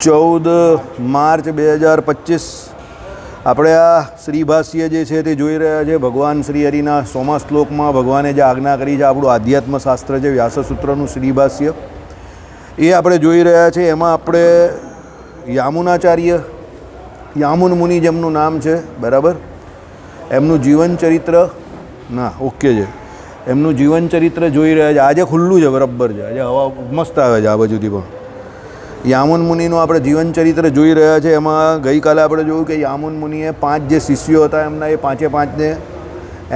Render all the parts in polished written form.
14 March 2025 આપણે આ શ્રીભાષ્ય જે છે તે જોઈ રહ્યા છે. ભગવાન શ્રી હરિના 100મા શ્લોકમાં ભગવાને જે આજ્ઞા કરી છે, આપણું આધ્યાત્મ શાસ્ત્ર છે વ્યાસસૂત્રનું શ્રીભાષ્ય, એ આપણે જોઈ રહ્યા છે. એમાં આપણે યામુનાચાર્ય, યામુન મુનિ જેમનું નામ છે, બરાબર, એમનું જીવન ચરિત્ર ઓકે છે, એમનું જીવન ચરિત્ર જોઈ રહ્યા છે. આજે ખુલ્લું છે, બરાબર છે, આજે હવા મસ્ત આવે છે આ બાજુથી. પણ યામુન મુનિનું આપણે જીવન ચરિત્ર જોઈ રહ્યા છે. એમાં ગઈકાલે આપણે જોયું કે યામુન મુનિએ 5 જે શિષ્યો હતા એમના, એ 5ને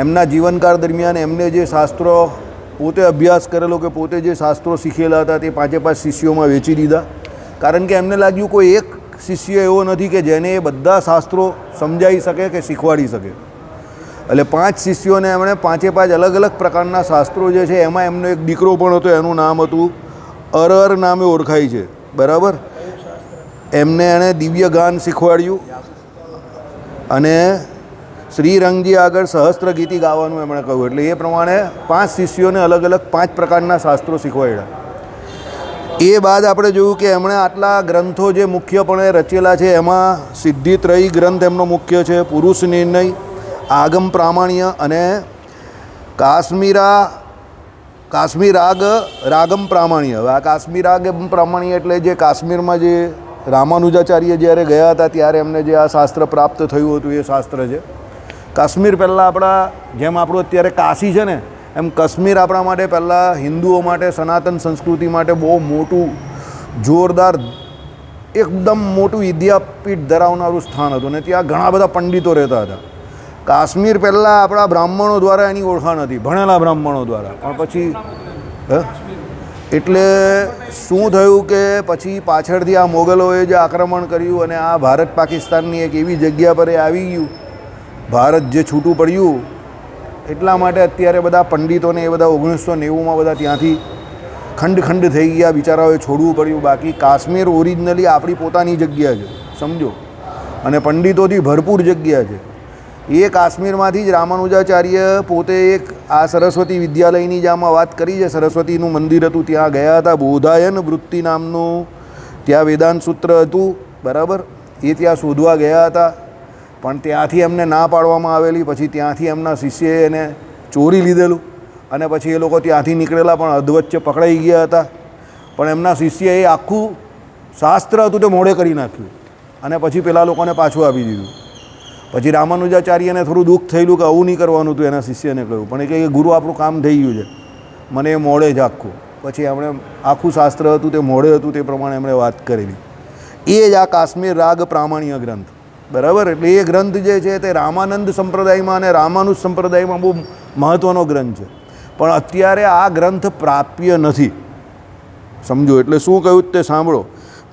એમના જીવનકાળ દરમિયાન એમને જે શાસ્ત્રો પોતે અભ્યાસ કરેલો કે પોતે જે શાસ્ત્રો શીખેલા હતા તે 5 શિષ્યોમાં વેચી દીધા. કારણ કે એમને લાગ્યું કોઈ એક શિષ્ય એવો નથી કે જેને એ બધા શાસ્ત્રો સમજાવી શકે કે શીખવાડી શકે. એટલે 5 શિષ્યોને એમણે 5 અલગ અલગ પ્રકારના શાસ્ત્રો જે છે એમાં એમનો એક દીકરો પણ હતો, એનું નામ હતું અરર નામે ઓળખાય છે, બરાબર. એમને એણે દિવ્ય ગાન શીખવાડ્યું અને શ્રીરંગજી આગળ સહસ્ત્ર ગીતિ ગાવાનું એમણે કહ્યું. એટલે એ પ્રમાણે 5 શિષ્યોને અલગ અલગ 5 પ્રકારના શાસ્ત્રો શીખવાડ્યા. એ બાદ આપણે જોયું કે એમણે આટલા ગ્રંથો જે મુખ્યપણે રચેલા છે એમાં સિદ્ધિત્રયી ગ્રંથ એમનો મુખ્ય છે, પુરુષ નિર્ણય, આગમ પ્રામાણ્ય અને કાશ્મીર રાગમ પ્રામાણ્ય. હવે આ કાશ્મીર રાગમ પ્રામાણ્ય એટલે જે કાશ્મીરમાં જે રામાનુજાચાર્ય જ્યારે ગયા હતા ત્યારે એમને જે આ શાસ્ત્ર પ્રાપ્ત થયું હતું એ શાસ્ત્ર છે. કાશ્મીર પહેલાં આપણા જેમ આપણું અત્યારે કાશી છે ને, એમ કાશ્મીર આપણા માટે પહેલાં હિન્દુઓ માટે, સનાતન સંસ્કૃતિ માટે બહુ મોટું જોરદાર એકદમ મોટું વિદ્યાપીઠ ધરાવનારું સ્થાન હતું ને ત્યાં ઘણા બધા પંડિતો રહેતા હતા. કાશ્મીર પહેલાં આપણા બ્રાહ્મણો દ્વારા એની ઓળખાણ હતી, ભણેલા બ્રાહ્મણો દ્વારા. પણ પછી એટલે શું થયું કે પછી પાછળથી આ મોગલોએ જે આક્રમણ કર્યું અને આ ભારત પાકિસ્તાનની એક એવી જગ્યા પર એ આવી ગયું, ભારત જે છૂટું પડ્યું, એટલા માટે અત્યારે બધા પંડિતોને એ બધા 1990માં બધા ત્યાંથી ખંડ થઈ ગયા, બિચારાઓએ છોડવું પડ્યું. બાકી કાશ્મીર ઓરિજિનલી આપણી પોતાની જગ્યા છે, સમજો, અને પંડિતોથી ભરપૂર જગ્યા છે. એ કાશ્મીરમાંથી જ રામાનુજાચાર્ય પોતે એક આ સરસ્વતી વિદ્યાલયની જે આમાં વાત કરી છે, સરસ્વતીનું મંદિર હતું, ત્યાં ગયા હતા. બોધાયન વૃત્તિ નામનું ત્યાં વેદાંત સૂત્ર હતું, બરાબર, એ ત્યાં શોધવા ગયા હતા. પણ ત્યાંથી એમને ના પાડવામાં આવેલી. પછી ત્યાંથી એમના શિષ્યએ એને ચોરી લીધેલું અને પછી એ લોકો ત્યાંથી નીકળેલા પણ અધવચ્ચે પકડાઈ ગયા હતા. પણ એમના શિષ્યએ આખું શાસ્ત્ર હતું તે મોડે કરી નાખ્યું અને પછી પેલા લોકોને પાછું આપી દીધું. પછી રામાનુજાચાર્યને થોડું દુઃખ થયેલું કે આવું નહીં કરવાનું હતું, એના શિષ્યને કહ્યું. પણ એ કહે કે ગુરુ આપણું કામ થઈ ગયું છે, મને એ મોડે જ આખું. પછી એમણે આખું શાસ્ત્ર હતું તે મોડે હતું તે પ્રમાણે એમણે વાત કરેલી. એ જ આ કાશ્મીર રાગ પ્રામાણ્ય ગ્રંથ, બરાબર. એટલે એ ગ્રંથ જે છે તે રામાનંદ સંપ્રદાયમાં અને રામાનુજ સંપ્રદાયમાં બહુ મહત્ત્વનો ગ્રંથ છે. પણ અત્યારે આ ગ્રંથ પ્રાપ્ય નથી, સમજો. એટલે શું કહ્યું તે સાંભળો.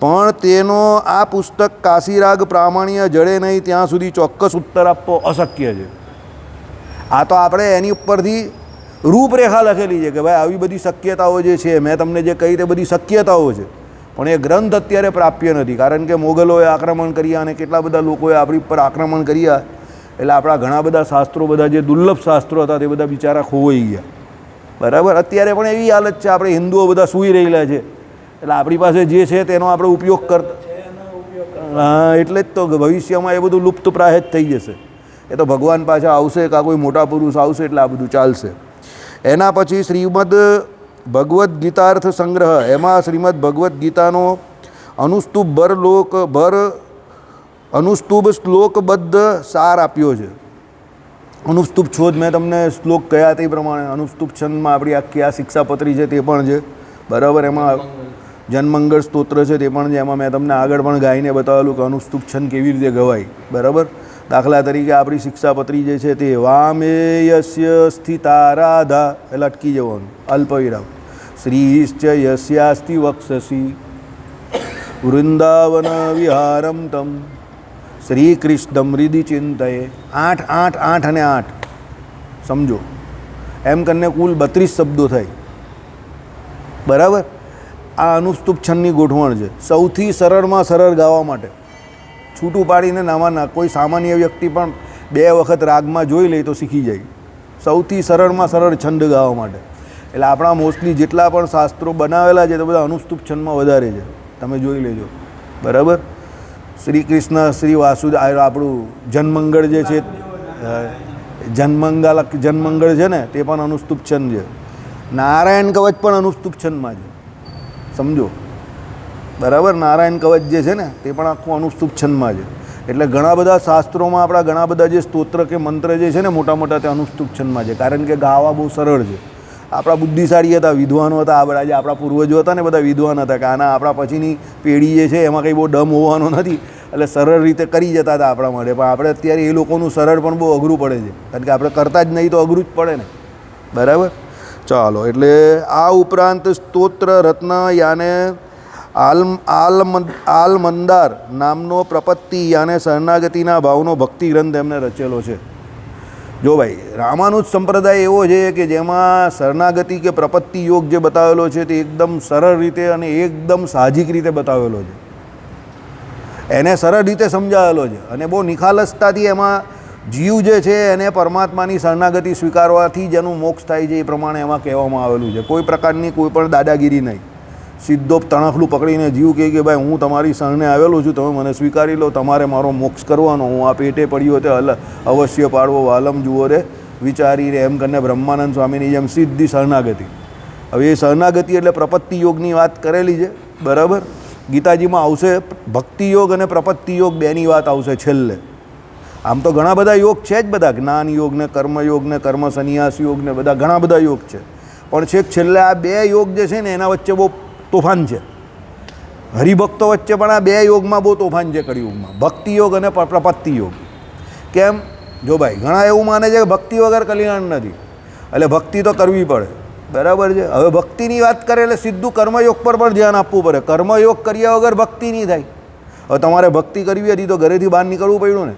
પણ તેનો આ પુસ્તક કાશીરાગ પ્રામાણ્ય જડે નહીં ત્યાં સુધી ચોક્કસ ઉત્તર આપવો અશક્ય છે. આ તો આપણે એની ઉપરથી રૂપરેખા લખેલી છે કે ભાઈ આવી બધી શક્યતાઓ જે છે, મેં તમને જે કહી તે બધી શક્યતાઓ છે. પણ એ ગ્રંથ અત્યારે પ્રાપ્ય નથી, કારણ કે મોગલોએ આક્રમણ કર્યા અને કેટલા બધા લોકોએ આપણી ઉપર આક્રમણ કર્યા. એટલે આપણા ઘણા બધા શાસ્ત્રો, બધા જે દુર્લભ શાસ્ત્રો હતા તે બધા બિચારા ખોવાઈ ગયા, બરાબર. અત્યારે પણ એવી હાલત છે, આપણે હિન્દુઓ બધા સૂઈ રહેલા છે. એટલે આપણી પાસે જે છે તેનો આપણે ઉપયોગ કરતા, હા, એટલે જ તો ભવિષ્યમાં એ બધું લુપ્ત પ્રાય જ થઈ જશે. એ તો ભગવાન પાછા આવશે કાં કોઈ મોટા પુરુષ આવશે એટલે આ બધું ચાલશે. એના પછી શ્રીમદ ભગવદ્ ગીતાર્થ સંગ્રહ, એમાં શ્રીમદ ભગવદ્ ગીતાનો અનુસ્તુભ શ્લોકબદ્ધ સાર આપ્યો છે. અનુસ્તુભ છોડ મેં તમને શ્લોક કહ્યા તે પ્રમાણે અનુસ્તુભ છંદમાં આપણી આખી આ શિક્ષાપત્રી છે તે પણ છે, બરાબર. એમાં જનમંગળ સ્તોત્ર છે તે પણ છે. એમાં મેં તમને આગળ પણ ગાઈને બતાવેલું કે અનુસ્તુભ છંદ કેવી રીતે ગવાય, બરાબર. દાખલા તરીકે આપણી શિક્ષાપત્રી જે છે તે વામેયસ્ય સ્થિતા રાધા, એટલે અટકી જવાનું, અલ્પવિરામ, શ્રીશ્ચ યસ્યાસ્તિ વક્ષસી વૃંદાવન વિહારમ તમ શ્રી કૃષ્ણમ હૃદિ ચિંતયે. 8 8 8 અને 8, સમજો. એમ કરીને કુલ 32 શબ્દો થાય, બરાબર. આ અનુસ્તુભ છંદની ગોઠવણ છે. સૌથી સરળમાં સરળ ગાવા માટે, છૂટું પાડીને નામાં કોઈ સામાન્ય વ્યક્તિ પણ 2 વખત રાગમાં જોઈ લે તો શીખી જાય. સૌથી સરળમાં સરળ છંદ ગાવા માટે. એટલે આપણા મોસ્ટલી જેટલા પણ શાસ્ત્રો બનાવેલા છે તે બધા અનુસ્તુપ છંદમાં વધારે છે, તમે જોઈ લેજો. બરાબર. શ્રી કૃષ્ણ શ્રી વાસુદેવ આપણું જનમંગળ જે છે, જનમંગળ છે ને, તે પણ અનુસ્તુપ છંદ છે. નારાયણ કવચ પણ અનુસ્તુપ છંદમાં છે, સમજો. બરાબર. નારાયણ કવચ જે છે ને તે પણ આખું અનુસ્તુપ છંદમાં છે. એટલે ઘણા બધા શાસ્ત્રોમાં આપણા ઘણા બધા જે સ્તોત્ર કે મંત્ર જે છે ને મોટા મોટા તે અનુસ્તુપ છંદમાં છે, કારણ કે ગાવા બહુ સરળ છે. આપણા બુદ્ધિશાળી હતા, વિદ્વાનો હતા, આ બધા જે આપણા પૂર્વજો હતા ને બધા વિદ્વાન હતા, કે આના આપણા પછીની પેઢી જે છે એમાં કંઈ બહુ ડમ હોવાનો નથી, એટલે સરળ રીતે કરી જતા હતા આપણા માટે. પણ આપણે અત્યારે એ લોકોનું સરળ પણ બહુ અઘરું પડે છે, કારણ કે આપણે કરતા જ નહીં તો અઘરું જ પડે ને. બરાબર. ચાલો, એટલે આ ઉપરાંત સ્તોત્ર રત્ન યાને આલમંદાર નામનો પ્રપત્તિ યાને શરણાગતિના ભાવનો ભક્તિ ગ્રંથ એમને રચેલો છે. જો ભાઈ, રામાનુજ સંપ્રદાય એવો છે કે જેમાં શરણાગતિ કે પ્રપત્તિ યોગ જે બતાવેલો છે તે એકદમ સરળ રીતે અને એકદમ સાહજિક રીતે બતાવેલો છે. એને સરળ રીતે સમજાવેલો છે અને બહુ નિખાલસતાથી એમાં જીવ જે છે એને પરમાત્માની શરણાગતિ સ્વીકારવાથી જેનું મોક્ષ થાય છે એ પ્રમાણે એમાં કહેવામાં આવેલું છે. કોઈ પ્રકારની કોઈ પણ દાદાગીરી નહીં. સીધો તણખલું પકડીને જીવ કહે કે ભાઈ હું તમારી શરણે આવેલો છું, તમે મને સ્વીકારી લો, તમારે મારો મોક્ષ કરવાનો, હું આ પેટે પડ્યો તે અવશ્ય પાડવો વાલમ જુઓ રે વિચારી રે, એમ કરીને બ્રહ્માનંદ સ્વામીની જેમ સીધી શરણાગતિ. હવે એ શરણાગતિ એટલે પ્રપત્તિ યોગની વાત કરેલી છે. બરાબર. ગીતાજીમાં આવશે ભક્તિ યોગ અને પ્રપત્તિ યોગ બેની વાત આવશે છેલ્લે. આમ તો ઘણા બધા યોગ છે જ, બધા જ્ઞાન યોગ ને કર્મયોગ ને કર્મ સંન્યાસ યોગ ને બધા ઘણા બધા યોગ છે, પણ છેક છેલ્લે આ બે યોગ જે છે ને એના વચ્ચે બહુ તોફાન છે. હરિભક્તો વચ્ચે પણ આ બે યોગમાં બહુ તોફાન છે કળિયુગમાં, ભક્તિ યોગ અને પ્રપત્તિ યોગ. કેમ? જો ભાઈ, ઘણા એવું માને છે કે ભક્તિ વગર કલ્યાણ નથી, એટલે ભક્તિ તો કરવી પડે. બરાબર છે. હવે ભક્તિની વાત કરે એટલે સીધું કર્મયોગ પર પણ ધ્યાન આપવું પડે. કર્મયોગ કર્યા વગર ભક્તિ નહીં થાય. હવે તમારે ભક્તિ કરવી હતી તો ઘરેથી બહાર નીકળવું પડ્યું ને.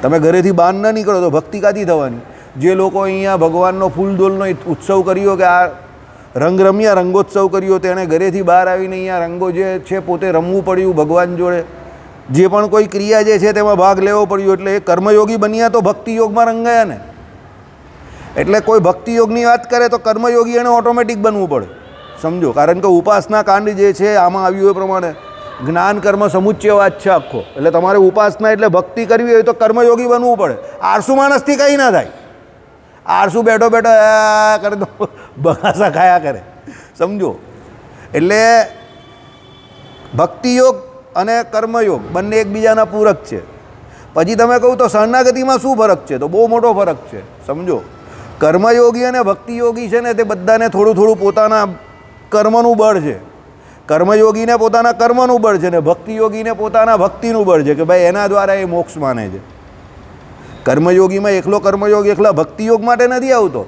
તમે ઘરેથી બહાર ન નીકળો તો ભક્તિ કાથી થવાની? જે લોકો અહીંયા ભગવાનનો ફૂલદોલનો ઉત્સવ કર્યો કે આ રંગ રમ્યા, રંગોત્સવ કર્યો, તેણે ઘરેથી બહાર આવીને અહીંયા રંગો જે છે પોતે રમવું પડ્યું ભગવાન જોડે. જે પણ કોઈ ક્રિયા જે છે તેમાં ભાગ લેવો પડ્યો, એટલે એ કર્મયોગી બન્યા તો ભક્તિ યોગમાં રંગાયા ને. એટલે કોઈ ભક્તિ યોગની વાત કરે તો કર્મયોગી એને ઓટોમેટિક બનવું પડે, સમજો. કારણ કે ઉપાસના કાંડ જે છે આમાં આવ્યું એ પ્રમાણે જ્ઞાન કર્મ સમુચ્ચય વાત છે આખો. એટલે તમારે ઉપાસના એટલે ભક્તિ કરવી હોય તો કર્મયોગી બનવું પડે. આળસુ માણસથી કંઈ ના થાય. આળસુ બેઠો બેઠો કરે તો બગાસા ખાયા કરે, સમજો. એટલે ભક્તિયોગ અને કર્મયોગ બંને એકબીજાના પૂરક છે. પછી તમે કહું તો શરણાગતિમાં શું ફરક છે? તો બહુ મોટો ફરક છે, સમજો. કર્મયોગી અને ભક્તિયોગી છે ને તે બધાને થોડું થોડું પોતાના કર્મનું બળ છે. કર્મયોગીને પોતાના કર્મનું બળ છે ને ભક્તિયોગીને પોતાના ભક્તિનું બળ છે, કે ભાઈ એના દ્વારા એ મોક્ષ માને છે. કર્મયોગીમાં એકલો કર્મયોગ એકલા ભક્તિયોગ માટે નથી આવતો.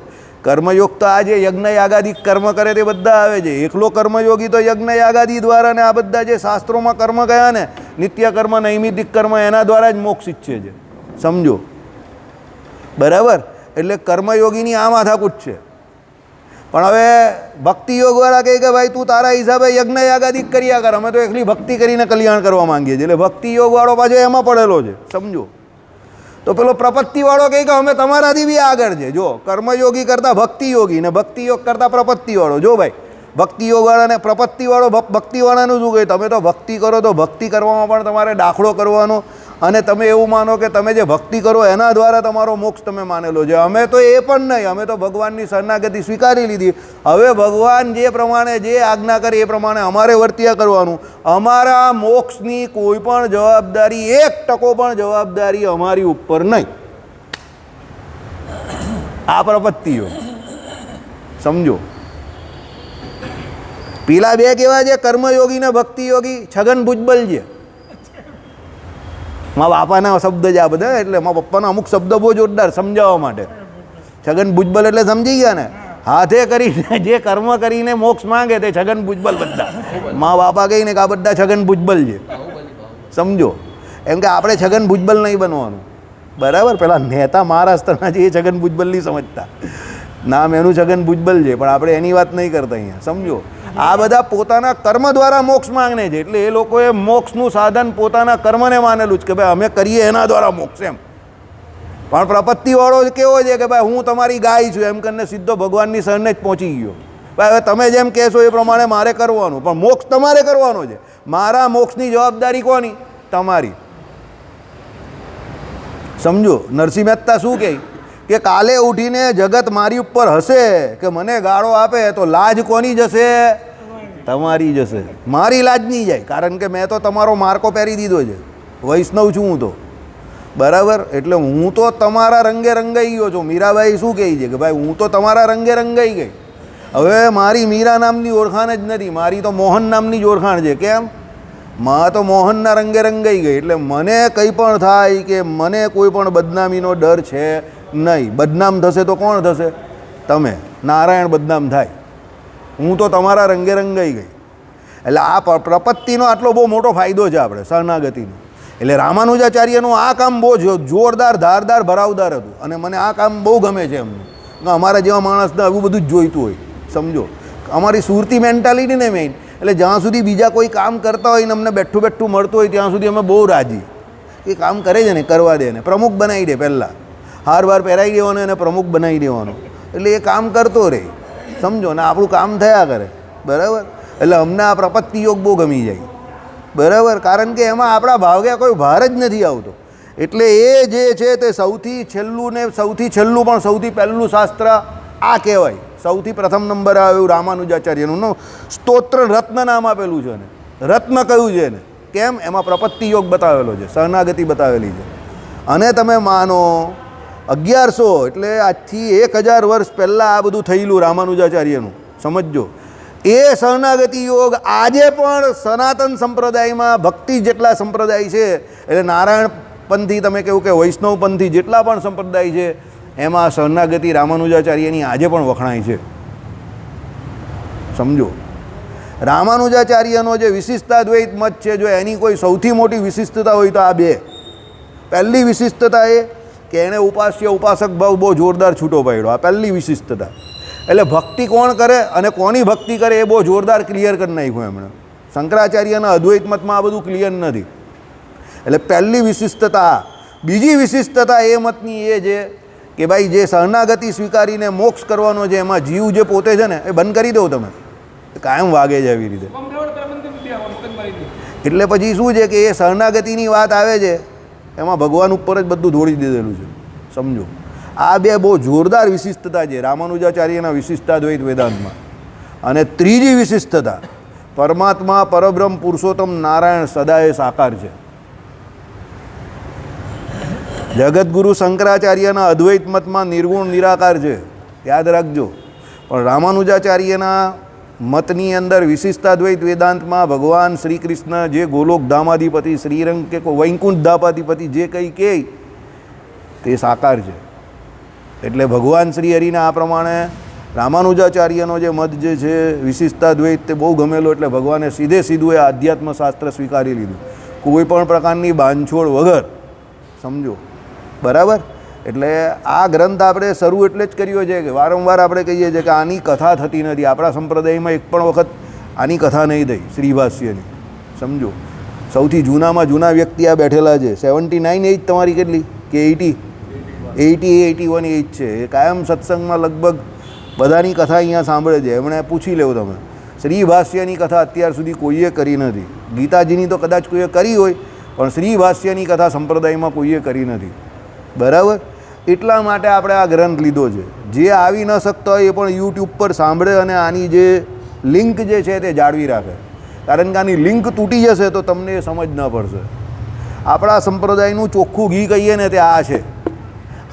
કર્મયોગ તો આ જે યજ્ઞ યાગાદિક કર્મ કરે તે બધા આવે છે. એકલો કર્મયોગી તો યજ્ઞ યાગાદિ દ્વારા ને આ બધા જે શાસ્ત્રોમાં કર્મ ગયા ને, નિત્ય કર્મ નૈમિતિક કર્મ, એના દ્વારા જ મોક્ષ ઈચ્છે છે, સમજો. બરાબર. એટલે કર્મયોગીની આ માથાકૂટ છે. પણ હવે ભક્તિયોગવાળા કહે કે ભાઈ તું તારા હિસાબે યજ્ઞ યાગાદિક કર્યા કર, અમે તો એકલી ભક્તિ કરીને કલ્યાણ કરવા માંગીએ છીએ. એટલે ભક્તિયોગવાળો પાછો એમાં પડેલો છે, સમજો. તો પેલો પ્રપત્તિવાળો કહે કે અમે તમારાથી બી આગળ છે. જો કર્મયોગી કરતાં ભક્તિયોગી ને ભક્તિયોગ કરતાં પ્રપત્તિવાળો. જો ભાઈ, ભક્તિયોગવાળાને પ્રપત્તિવાળો ભક્તિવાળાનું શું કહે? તમે તો ભક્તિ કરો તો ભક્તિ કરવામાં પણ તમારે દાખલો કરવાનો, અને તમે એવું માનો કે તમે જે ભક્તિ કરો એના દ્વારા તમારો મોક્ષ તમે માનેલો છે. અમે તો એ પણ નહીં, અમે તો ભગવાનની શરણાગતિ સ્વીકારી લીધી. હવે ભગવાન જે પ્રમાણે જે આજ્ઞા કરે એ પ્રમાણે અમારે વર્ત્યા કરવાનું. અમારા મોક્ષની કોઈ પણ જવાબદારી, 1% પણ જવાબદારી અમારી ઉપર નહીં. આ પ્રપત્તિઓ, સમજો. પેલા બે કેવા છે? કર્મયોગી ને ભક્તિયોગી. છગન ભુજબલ છે. મારા બાપાના શબ્દ જ આ બધા, એટલે મારા પપ્પાનો અમુક શબ્દ બહુ જોરદાર સમજાવવા માટે. છગન ભુજબલ એટલે સમજી ગયા ને? હાથે કરીને જે કર્મ કરીને મોક્ષ માંગે તે છગન ભુજબલ બધા. મારા બાપા કહીને કે આ બધા છગન ભુજબલ છે, સમજો. એમ કે આપણે છગન ભુજબલ નહીં બનવાનું. બરાબર. પેલા નેતા મહારાષ્ટ્રના છે એ છગન ભુજબલ નહીં સમજતા, નામ એનું છગન ભુજબલ છે, પણ આપણે એની વાત નહીં કરતા અહીંયા, સમજો. આ બધા પોતાના કર્મ દ્વારા મોક્ષ માંગને છે. એટલે એ લોકોએ મોક્ષનું સાધન પોતાના કર્મને માનેલું છે કે ભાઈ અમે કરીએ એના દ્વારા મોક્ષ, એમ. પણ પ્રપત્તિવાળો કેવો છે કે ભાઈ હું તમારી ગાય છું એમ કરીને સીધો ભગવાનની શરણે જ પહોંચી ગયો. ભાઈ હવે તમે જેમ કહેશો એ પ્રમાણે મારે કરવાનું, પણ મોક્ષ તમારે કરવાનો છે. મારા મોક્ષની જવાબદારી કોની? તમારી. સમજો. નરસિંહ મહેતા શું કહે કે કાલે ઉઠીને જગત મારી ઉપર હશે કે મને ગાળો આપે તો લાજ કોની જશે? તમારી જશે. મારી લાજ નહીં જાય, કારણ કે મેં તો તમારો માર્કો પહેરી દીધો છે. વૈષ્ણવ છું હું તો, બરાબર. એટલે હું તો તમારા રંગે રંગાઈ ગયો છું. મીરાબાઈ શું કહે છે કે ભાઈ હું તો તમારા રંગે રંગાઈ ગઈ. હવે મારી મીરા નામની ઓળખાણ જ નથી, મારી તો મોહન નામની જ ઓળખાણ છે. કેમ? માં તો મોહનના રંગે રંગાઈ ગઈ. એટલે મને કંઈ પણ થાય કે મને કોઈ પણ બદનામીનો ડર છે નહીં. બદનામ થશે તો કોણ થશે? તમે. નારાયણ બદનામ થાય. હું તો તમારા રંગે રંગાઈ ગઈ. એટલે આ પ્રપત્તિનો આટલો બહુ મોટો ફાયદો છે આપણે શરણાગતિનો. એટલે રામાનુજાચાર્યનું આ કામ બહુ જોરદાર, ધારદાર, ભરાવદાર હતું અને મને આ કામ બહુ ગમે છે એમનું. અમારા જેવા માણસને આવું બધું જ જોઈતું હોય. સમજો, અમારી સુરતી મેન્ટાલિટી ને મેઇન. એટલે જ્યાં સુધી બીજા કોઈ કામ કરતા હોય ને અમને બેઠું બેઠું મળતું હોય ત્યાં સુધી અમે બહુ રાજી. એ કામ કરે છે ને કરવા દે ને, પ્રમુખ બનાવી દે. પહેલાં હાર બાર પહેરાવી દેવાનો અને પ્રમુખ બનાવી દેવાનો. એટલે એ કામ કરતો રહે. સમજો ને, આપણું કામ થયા કરે. બરાબર. એટલે અમને આ પ્રપત્તિ યોગ બહુ ગમી જાય. બરાબર. કારણ કે એમાં આપણા ભાગ્યા કોઈ ભાર જ નથી આવતો. એટલે એ જે છે તે સૌથી છેલ્લું ને સૌથી છેલ્લું પણ સૌથી પહેલું શાસ્ત્ર આ કહેવાય. સૌથી પ્રથમ નંબર આવ્યું રામાનુજાચાર્યનું. સ્તોત્ર રત્ન નામ આપેલું છે ને, રત્ન કયું છે ને? કેમ? એમાં પ્રપત્તિ યોગ બતાવેલો છે, શરણાગતિ બતાવેલી છે. અને તમે માનો 1100 એટલે આજથી 1000 વર્ષ પહેલાં આ બધું થયેલું રામાનુજાચાર્યનું. સમજો, એ શરણાગતિ યોગ આજે પણ સનાતન સંપ્રદાયમાં ભક્તિ જેટલા સંપ્રદાય છે, એટલે નારાયણ પંથી તમે કહ્યું કે વૈષ્ણવ પંથી જેટલા પણ સંપ્રદાય છે એમાં શરણાગતિ રામાનુજાચાર્યની આજે પણ વખણાય છે. સમજો, રામાનુજાચાર્યનો જે વિશિષ્ટાદ્વૈત મત છે, જો એની કોઈ સૌથી મોટી વિશિષ્ટતા હોય તો આ બે. પહેલી વિશિષ્ટતા એ કે એણે ઉપાસ્ય ઉપાસક ભાવ બહુ જોરદાર છૂટો પાડ્યો. આ પહેલી વિશિષ્ટતા. એટલે ભક્તિ કોણ કરે અને કોની ભક્તિ કરે એ બહુ જોરદાર ક્લિયર કરી નાખ્યું એમણે. શંકરાચાર્યના અદ્વૈત મતમાં આ બધું ક્લિયર નથી. એટલે પહેલી વિશિષ્ટતા. બીજી વિશિષ્ટતા એ મતની એ છે કે ભાઈ જે શરણાગતિ સ્વીકારીને મોક્ષ કરવાનો છે એમાં જીવ જે પોતે છે ને એ બંધ કરી દો તમે, કાયમ વાગે છે એવી રીતે. એટલે પછી શું છે કે એ શરણાગતિની વાત આવે છે એમાં ભગવાન ઉપર જ બધું દોડી દીધેલું છે. સમજો, આ બે બહુ જોરદાર વિશિષ્ટતા છે રામાનુજાચાર્યના વિશિષ્ટાદ્વૈત વેદાંતમાં. અને ત્રીજી વિશિષ્ટતા, પરમાત્મા પરબ્રહ્મ પુરુષોત્તમ નારાયણ સદાય સાકાર છે. જગતગુરુ શંકરાચાર્યના અદ્વૈત મતમાં નિર્ગુણ નિરાકાર છે, યાદ રાખજો. પણ રામાનુજાચાર્યના મતની અંદર વિશિષ્ટાદ્વૈત વેદાંતમાં ભગવાન શ્રી કૃષ્ણ જે ગોલોક ધામાધિપતિ, શ્રીરંગ કે વૈકુંઠ ધામાધિપતિ જે કંઈ કહે તે સાકાર છે. એટલે ભગવાન શ્રી હરિના આ પ્રમાણે રામાનુજાચાર્યનો જે મત જે છે વિશિષ્ટાદ્વૈત તે બહુ ગમેલો. એટલે ભગવાને સીધે સીધું એ આધ્યાત્મ શાસ્ત્ર સ્વીકારી લીધું, કોઈ પણ પ્રકારની બાંધછોડ વગર. સમજો, બરાબર. એટલે આ ગ્રંથ આપણે શરૂ એટલે જ કર્યો છે કે વારંવાર આપણે કહીએ છીએ કે આની કથા થતી નથી. આપણા સંપ્રદાયમાં એક પણ વખત આની કથા નહીં થઈ શ્રીભાષ્યની. સમજો, સૌથી જૂનામાં જૂના વ્યક્તિ આ બેઠેલા છે. 79 એજ તમારી કેટલી કે 81 એજ છે. એ કાયમ સત્સંગમાં લગભગ બધાની કથા અહીંયા સાંભળે છે. એમણે પૂછી લેવું તમે, શ્રીભાષ્યની કથા અત્યાર સુધી કોઈએ કરી નથી. ગીતાજીની તો કદાચ કોઈએ કરી હોય, પણ શ્રીભાષ્યની કથા સંપ્રદાયમાં કોઈએ કરી નથી. બરાબર. એટલા માટે આપણે આ ગ્રંથ લીધો છે. જે આવી ન શકતો હોય એ પણ યુટ્યુબ પર સાંભળે અને આની જે લિંક જે છે તે જાળવી રાખે. કારણ કે આની લિંક તૂટી જશે તો તમને એ સમજ ન પડશે. આપણા સંપ્રદાયનું ચોખ્ખું ઘી કહીએ ને તે આ છે.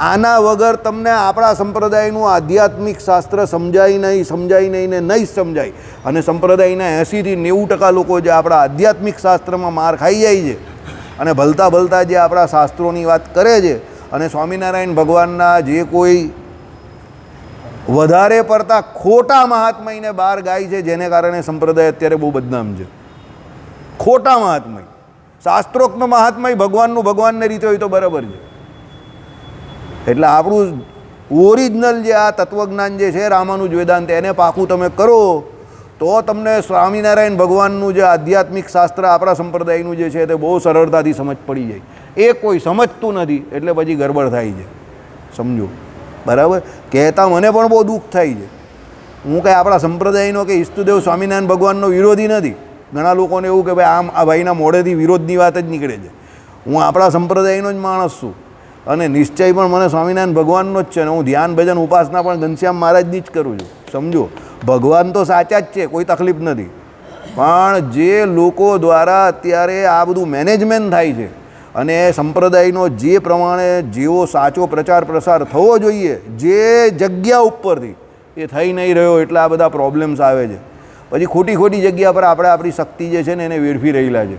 આના વગર તમને આપણા સંપ્રદાયનું આધ્યાત્મિક શાસ્ત્ર સમજાય નહીં ને નહીં સમજાય. અને સંપ્રદાયના 80થી 90% લોકો જે આપણા આધ્યાત્મિક શાસ્ત્રમાં માર ખાઈ જાય છે અને ભલતા જે આપણા શાસ્ત્રોની વાત કરે છે અને સ્વામિનારાયણ ભગવાનના જે કોઈ વધારે પડતા ખોટા મહાત્મયને બહાર ગાય છે, જેને કારણે સંપ્રદાય અત્યારે બહુ બદનામ છે. ખોટા મહાત્મય, શાસ્ત્રોક્ત મહાત્મય ભગવાનનું ભગવાનને રીતે હોય તો બરાબર છે. એટલે આપણું ઓરિજિનલ જે આ તત્વજ્ઞાન જે છે રામાનુજ વેદાંત, એને પાકું તમે કરો તો તમને સ્વામિનારાયણ ભગવાનનું જે આધ્યાત્મિક શાસ્ત્ર આપણા સંપ્રદાયનું જે છે તે બહુ સરળતાથી સમજ પડી જાય. એ કોઈ સમજતું નથી એટલે પછી ગડબડ થાય છે. સમજો, બરાબર. કહેતા મને પણ બહુ દુઃખ થાય છે. હું કંઈ આપણા સંપ્રદાયનો કે ઈષ્ટદેવ સ્વામિનારાયણ ભગવાનનો વિરોધી નથી, ઘણા લોકોને એવું કે ભાઈ આમ આ ભાઈના મોઢેથી વિરોધની વાત જ નીકળે છે. હું આપણા સંપ્રદાયનો જ માણસ છું અને નિશ્ચય પણ મને સ્વામિનારાયણ ભગવાનનો જ છે અને હું ધ્યાન ભજન ઉપાસના પણ ઘનશ્યામ મહારાજની જ કરું છું. સમજો, ભગવાન તો સાચા જ છે, કોઈ તકલીફ નથી, પણ જે લોકો દ્વારા અત્યારે આ બધું મેનેજમેન્ટ થાય છે અને સંપ્રદાયનો જે પ્રમાણે જેવો સાચો પ્રચાર પ્રસાર થવો જોઈએ જે જગ્યા ઉપરથી એ થઈ નહીં રહ્યો, એટલે આ બધા પ્રોબ્લેમ્સ આવે છે. પછી ખોટી ખોટી જગ્યા પર આપણે આપણી શક્તિ જે છે ને એને વેડફી રહેલા છે.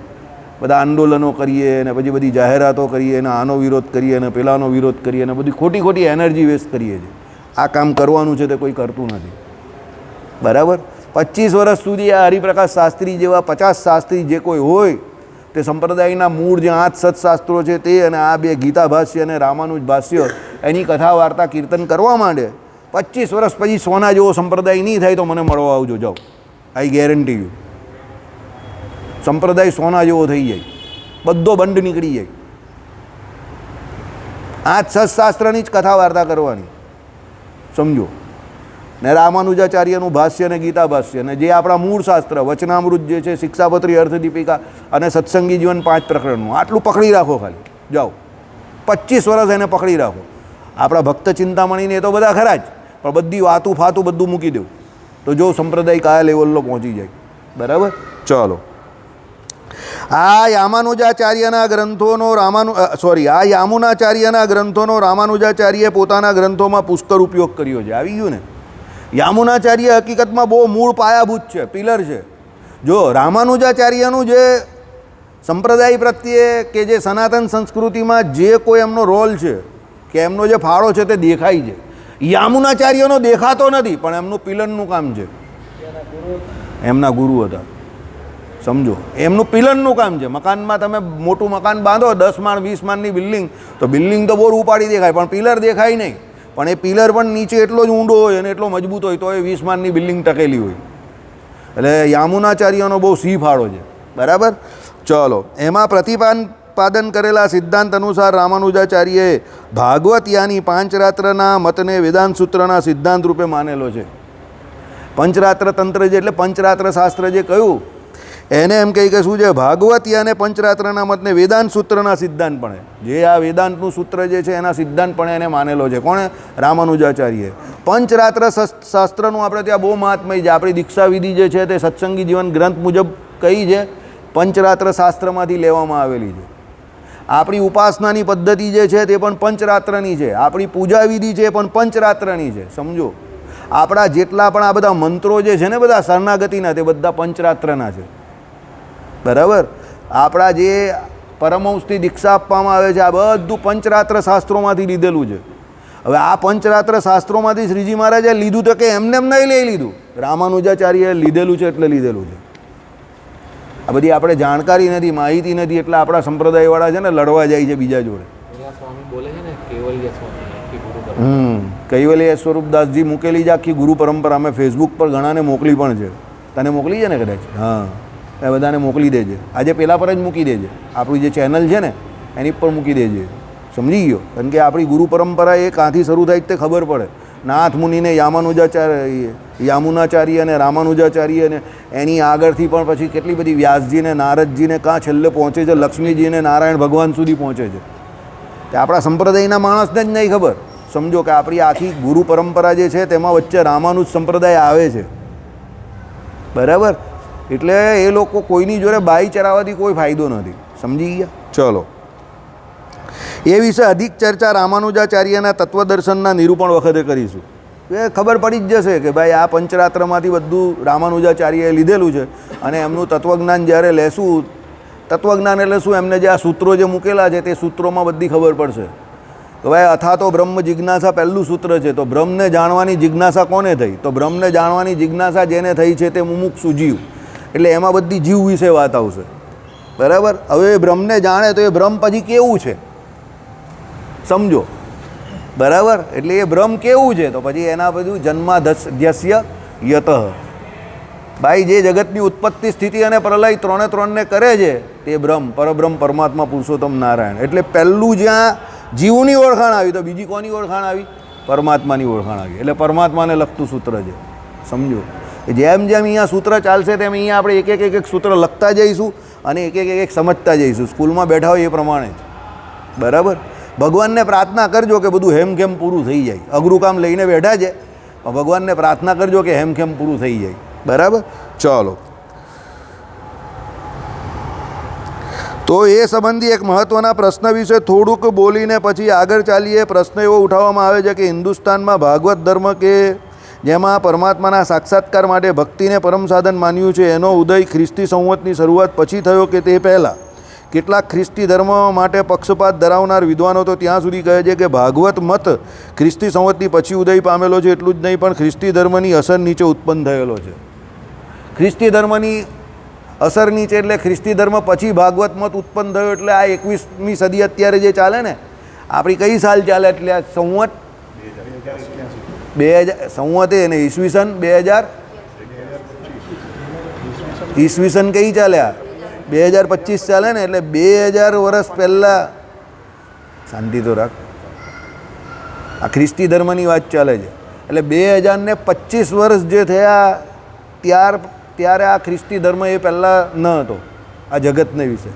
બધા આંદોલનો કરીએ ને પછી બધી જાહેરાતો કરીએ ને આનો વિરોધ કરીએ ને પેલાનો વિરોધ કરીએ ને બધી ખોટી ખોટી એનર્જી વેસ્ટ કરીએ છીએ. આ કામ કરવાનું છે તે કોઈ કરતું નથી. બરાબર, 25 વર્ષ સુધી આ હરિપ્રકાશ શાસ્ત્રી જેવા 50 શાસ્ત્રી જે કોઈ હોય તે સંપ્રદાયના મૂળ જે 8 સત્શાસ્ત્રો છે તે અને આ 2 ગીતા ભાષ્ય અને રામાનુજ ભાષ્ય એની કથા વાર્તા કીર્તન કરવા માંડે, 25 વર્ષ પછી સોના જેવો સંપ્રદાય નહીં થાય તો મને મળવા આવજો. જાઓ, આઈ ગેરંટી યુ, સંપ્રદાય સોના જેવો થઈ જાય, બધો બંધ નીકળી જાય. 8 સત્શાસ્ત્રની જ કથા વાર્તા કરવાની. સમજો, ને રામાનુજાચાર્યનું ભાષ્ય અને ગીતા ભાષ્ય અને જે આપણા મૂળ શાસ્ત્ર વચનામૃત જે છે, શિક્ષાપત્રી, અર્થદીપિકા અને સત્સંગી જીવન 5 પ્રકરણનું આટલું પકડી રાખો ખાલી. જાઓ, 25 વર્ષ એને પકડી રાખો. આપણા ભક્ત ચિંતામણીને એ તો બધા ખરા જ, પણ બધી વાતું ફાતું બધું મૂકી દેવું તો જો સંપ્રદાય કયા લેવલનો પહોંચી જાય. બરાબર, ચલો. આ યામાનુજાચાર્યના ગ્રંથોનો યામુનાચાર્યના ગ્રંથોનો રામાનુજાચાર્યએ પોતાના ગ્રંથોમાં પુષ્કળ ઉપયોગ કર્યો છે. આવી ગયું ને? યામુનાચાર્ય હકીકતમાં બહુ મૂળ પાયાભૂત છે, પિલર છે. જો રામાનુજાચાર્યનું જે સંપ્રદાય પ્રત્યે કે જે સનાતન સંસ્કૃતિમાં જે કોઈ એમનો રોલ છે કે એમનો જે ફાળો છે તે દેખાય છે. યામુનાચાર્યનો દેખાતો નથી, પણ એમનું પિલરનું કામ છે. એમના ગુરુ હતા. સમજો, એમનું પિલરનું કામ છે. મકાનમાં તમે મોટું મકાન બાંધો 10 માળ 20 માળની બિલ્ડિંગ, તો બિલ્ડિંગ તો બહુ ઉપાડી દેખાય પણ પિલર દેખાય નહીં. પણ એ પિલર પણ નીચે એટલો જ ઊંડો હોય અને એટલો મજબૂત હોય તો એ 20 માળની બિલ્ડિંગ ટકેલી હોય. એટલે યામુનાચાર્યનો બહુ સી ફાળો છે. બરાબર, ચલો. એમાં પ્રતિપાદન કરેલા સિદ્ધાંત અનુસાર રામાનુજાચાર્યએ ભાગવતિયાની 5 રાત્રના મતને વેદાંત સૂત્રના સિદ્ધાંત રૂપે માનેલો છે. પંચરાત્ર તંત્ર જે એટલે પંચરાત્ર શાસ્ત્ર જે કહ્યું એને એમ કહી કે શું છે, ભાગવતી અને પંચરાત્રના મતને વેદાંત સૂત્રના સિદ્ધાંત પણ, જે આ વેદાંતનું સૂત્ર જે છે એના સિદ્ધાંત પણ એને માનેલો છે. કોણે? રામાનુજાચાર્યએ. પંચરાત્ર શાસ્ત્રનું આપણે ત્યાં બહુ મહાત્મય છે. આપણી દીક્ષા વિધિ જે છે તે સત્સંગી જીવન ગ્રંથ મુજબ કઈ છે? પંચરાત્ર શાસ્ત્રમાંથી લેવામાં આવેલી છે. આપણી ઉપાસનાની પદ્ધતિ જે છે તે પણ પંચરાત્રની છે. આપણી પૂજા વિધિ છે એ પણ પંચરાત્રની છે. સમજો, આપણા જેટલા પણ આ બધા મંત્રો જે છે ને બધા શરણાગતિના, તે બધા પંચરાત્રના છે. બરાબર, આપણા જે પરમહંસથી દીક્ષા આપવામાં આવે છે આ બધું પંચરાત્ર શાસ્ત્રોમાંથી લીધેલું છે. હવે આ પંચરાત્ર શાસ્ત્રોમાંથી શ્રીજી મહારાજે લીધું તો કે એમને એમ નહીં લઈ લીધું, રામાનુજાચાર્યએ લીધેલું છે એટલે લીધેલું છે. આ બધી આપણે જાણકારી નથી, માહિતી નથી, એટલે આપણા સંપ્રદાયવાળા છે ને લડવા જાય છે બીજા જોડે. કૈવલ્ય સ્વરૂપદાસજી મૂકેલી છે આખી ગુરુ પરંપરા. અમે ફેસબુક પર ઘણાને મોકલી પણ છે. તને મોકલી છે ને કદાચ? હા, એ બધાને મોકલી દેજે. આજે પેલા પર જ મૂકી દેજે, આપણી જે ચેનલ છે ને એની પર મૂકી દેજે. સમજી ગયો? કારણ કે આપણી ગુરુ પરંપરા એ કાંથી શરૂ થાય તે ખબર પડે. નાથ મુનિને યામુનાચાર્ય અને રામાનુજાચાર્ય ને એની આગળથી પણ પછી કેટલી બધી વ્યાસજીને નારદજીને કાં છેલ્લે પહોંચે છે, લક્ષ્મીજીને નારાયણ ભગવાન સુધી પહોંચે છે. તે આપણા સંપ્રદાયના માણસને જ નહીં ખબર. સમજો કે આપણી આખી ગુરુ પરંપરા જે છે તેમાં વચ્ચે રામાનુજ સંપ્રદાય આવે છે. બરાબર, એટલે એ લોકો કોઈની જોડે બાઈ ચરાવવાથી કોઈ ફાયદો નથી. સમજી ગયા? ચલો, એ વિશે અધિક ચર્ચા રામાનુજાચાર્યના તત્વદર્શનના નિરૂપણ વખતે કરીશું. એ ખબર પડી જ જશે કે ભાઈ આ પંચરાત્રમાંથી બધું રામાનુજાચાર્યએ લીધેલું છે અને એમનું તત્વજ્ઞાન જ્યારે લેશું, તત્વજ્ઞાન એટલે શું, એમને જે આ સૂત્રો જે મૂકેલા છે તે સૂત્રોમાં બધી ખબર પડશે કે ભાઈ અથા તો બ્રહ્મ જિજ્ઞાસા પહેલું સૂત્ર છે. તો બ્રહ્મને જાણવાની જિજ્ઞાસા કોને થઈ? તો બ્રહ્મને જાણવાની જિજ્ઞાસા જેને થઈ છે તે મુમુક્ષુ જીવ. એટલે એમાં બધી જીવ વિશે વાત આવશે. બરાબર, હવે એ બ્રહ્મને જાણે તો એ બ્રહ્મ પછી કેવું છે સમજો. બરાબર, એટલે એ બ્રહ્મ કેવું છે તો પછી એના બધું જન્માધ્યસ્ય યતઃ. ભાઈ જે જગતની ઉત્પત્તિ સ્થિતિ અને પ્રલય ત્રણે ત્રણને કરે છે તે બ્રહ્મ, પરબ્રહ્મ, પરમાત્મા, પુરુષોત્તમ નારાયણ. એટલે પહેલું જ્યાં જીવની ઓળખાણ આવી તો બીજી કોની ઓળખાણ આવી? પરમાત્માની ઓળખાણ આવી. એટલે પરમાત્માને લગતું સૂત્ર છે. સમજો, જેમ જેમ અહીંયા સૂત્ર ચાલશે તેમ અહીંયા આપણે એક એક સૂત્ર લખતા જઈશું અને એક સમજતા જઈશું. સ્કૂલમાં બેઠા હોય એ પ્રમાણે જ. બરાબર. ભગવાનને પ્રાર્થના કરજો કે બધું હેમખેમ પૂરું થઈ જાય. અઘરું કામ લઈને બેઠા છે, પણ ભગવાનને પ્રાર્થના કરજો કે હેમખેમ પૂરું થઈ જાય. બરાબર. ચાલો, તો એ સંબંધી એક મહત્ત્વના પ્રશ્ન વિશે થોડુંક બોલીને પછી આગળ ચાલીએ. પ્રશ્ન એવો ઉઠાવવામાં આવે છે કે હિન્દુસ્તાનમાં ભાગવત ધર્મ કે જેમાં પરમાત્માના સાક્ષાત્કાર માટે ભક્તિને પરમ સાધન માન્યું છે, એનો ઉદય ખ્રિસ્તી સંવતની શરૂઆત પછી થયો કે તે પહેલાં? કેટલાક ખ્રિસ્તી ધર્મ માટે પક્ષપાત ધરાવનાર વિદ્વાનો તો ત્યાં સુધી કહે છે કે ભાગવત મત ખ્રિસ્તી સંવતની પછી ઉદય પામેલો છે. એટલું જ નહીં, પણ ખ્રિસ્તી ધર્મની અસર નીચે ઉત્પન્ન થયેલો છે. ખ્રિસ્તી ધર્મની અસર નીચે એટલે ખ્રિસ્તી ધર્મ પછી ભાગવત મત ઉત્પન્ન થયો. એટલે આ 21મી સદી અત્યારે જે ચાલે ને, આપણી કઈ સાલ ચાલે? એટલે આ સંવત 2000 સંવતે અને ઈસવીસન 2000 ઈસવીસન કઈ ચાલ્યા? 2025 ચાલે ને. એટલે 2000 વર્ષ પહેલાં, શાંતિ તો રાખ, આ ખ્રિસ્તી ધર્મની વાત ચાલે છે. એટલે 2025 વર્ષ જે થયા ત્યારે આ ખ્રિસ્તી ધર્મ એ પહેલાં ન હતો આ જગતને વિશે.